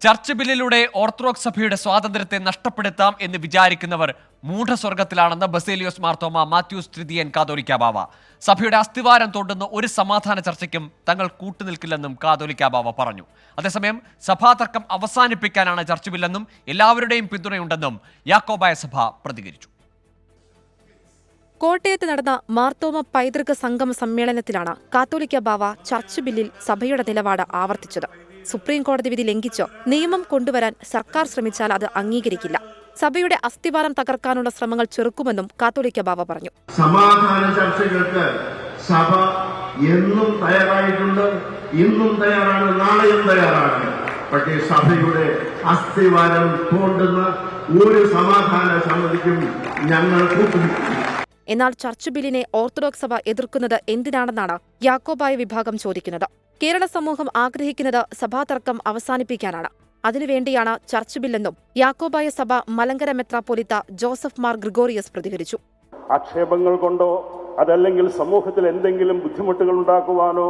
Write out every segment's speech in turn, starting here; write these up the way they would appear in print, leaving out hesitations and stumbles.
Church ബില്ലിലൂടെ orthodox സഭയുടെ സ്വാതന്ത്ര്യത്തെ നഷ്ടപ്പെടുത്താം എന്ന് വിചാരിക്കുന്നവർ മൂഢസ്വർഗത്തിലാണെന്ന് ബസേലിയോസ് മാർത്തോമ മാത്യൂസ് തൃതീയൻ കാതോലിക്ക ബാവ. സഭയുടെ അസ്ഥിവാരം തോണ്ടുന്ന ഒരു സമാധാന ചർച്ചയ്ക്കും തങ്ങൾ കൂട്ടുനിൽക്കില്ലെന്നും കാതോലിക്ക ബാവ പറഞ്ഞു. അതേസമയം സഭാതർക്കം അവസാനിപ്പിക്കാനാണ് ചർച്ച് ബില്ലെന്നും എല്ലാവരുടെയും പിന്തുണയുണ്ടെന്നും യാക്കോബായ സഭ പ്രതികരിച്ചു. കോട്ടയത്ത് നടന്ന മാർത്തോമ പൈതൃക സംഗമ സമ്മേളനത്തിലാണ് കാത്തോലിക്ക ബാവ ചർച്ച് ബില്ലിൽ സഭയുടെ നിലപാട് ആവർത്തിച്ചത്. സുപ്രീം കോടതി വിധി ലംഘിച്ച് നിയമം കൊണ്ടുവരാൻ സർക്കാർ ശ്രമിച്ചാൽ അത് അംഗീകരിക്കില്ല. സഭയുടെ അസ്ഥിവാരം തകർക്കാനുള്ള ശ്രമങ്ങൾ ചെറുക്കുമെന്നും കാത്തോലിക്ക ബാവ പറഞ്ഞു. സമാധാന ചർച്ചകൾക്ക് സഭ എന്നും തയ്യാറായിട്ടുണ്ട്, ഇന്നും തയ്യാറാണ്, നാളെയും തയ്യാറാണ്. പക്ഷേ സഭയുടെ അസ്ഥിവാരം തോണ്ടുന്ന ഒരു സമാധാന സമിതിക്കും ഞങ്ങൾ കൂട്ടുനിൽക്കും. എന്നാൽ ചർച്ച് ബില്ലിനെ ഓർത്തഡോക്സ് സഭ എതിർക്കുന്നത് എന്തിനാണെന്നാണ് യാക്കോബായ വിഭാഗം ചോദിക്കുന്നത്. കേരള സമൂഹം ആഗ്രഹിക്കുന്നത് സഭാതർക്കം അവസാനിപ്പിക്കാനാണ്. അതിനുവേണ്ടിയാണ് ചർച്ച് ബില്ലെന്നും യാക്കോബായ സഭ മലങ്കര മെത്രാപ്പൊലീത്ത ജോസഫ് മാർ ഗ്രിഗോറിയസ് പ്രതികരിച്ചു. ആക്ഷേപങ്ങൾ കൊണ്ടോ അതല്ലെങ്കിൽ സമൂഹത്തിൽ എന്തെങ്കിലും ബുദ്ധിമുട്ടുകൾ ഉണ്ടാക്കുവാനോ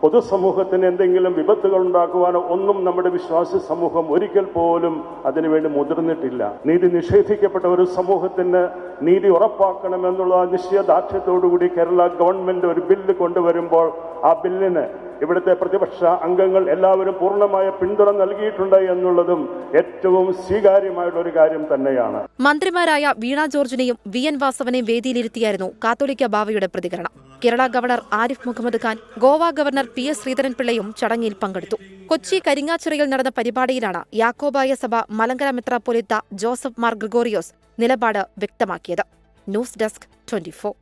പൊതുസമൂഹത്തിന് എന്തെങ്കിലും വിപത്തുകൾ ഉണ്ടാക്കുവാനോ ഒന്നും നമ്മുടെ വിശ്വാസി സമൂഹം ഒരിക്കൽ പോലും അതിനുവേണ്ടി മുതിർന്നിട്ടില്ല. നീതി നിഷേധിക്കപ്പെട്ട ഒരു സമൂഹത്തിന് നീതി ഉറപ്പാക്കണമെന്നുള്ള നിശ്ചയദാർഢ്യത്തോടുകൂടി കേരള ഗവൺമെന്റ് ഒരു ബില്ല് കൊണ്ടുവരുമ്പോൾ ആ ബില്ലിന് ഇവിടുത്തെ പ്രതിപക്ഷ അംഗങ്ങൾ എല്ലാവരും പൂർണ്ണമായ പിന്തുണ നൽകിയിട്ടുണ്ട് എന്നുള്ളതും ഏറ്റവും സ്വീകാര്യമായിട്ടുള്ള ഒരു കാര്യം തന്നെയാണ്. മന്ത്രിമാരായ വീണ ജോർജിനെയും വി എൻ വാസവനെയും വേദിയിലിരുത്തിയായിരുന്നു കാത്തോലിക്ക ബാവയുടെ പ്രതികരണം. Kerala governor Arif Muhammad Khan, Goa governor P S ശ്രീധരൻപിള്ളയും ചടങ്ങിൽ പങ്കെടുത്തു. കൊച്ചി കരിങ്ങാച്ചിറയിൽ നടന്ന പരിപാടിയിലാണ് യാക്കോബായ സഭ മലങ്കര മെത്രാപ്പൊലീത്ത ജോസഫ് മാർ ഗ്രിഗോറിയോസ് നിലപാട് വ്യക്തമാക്കിയത്. News desk 24.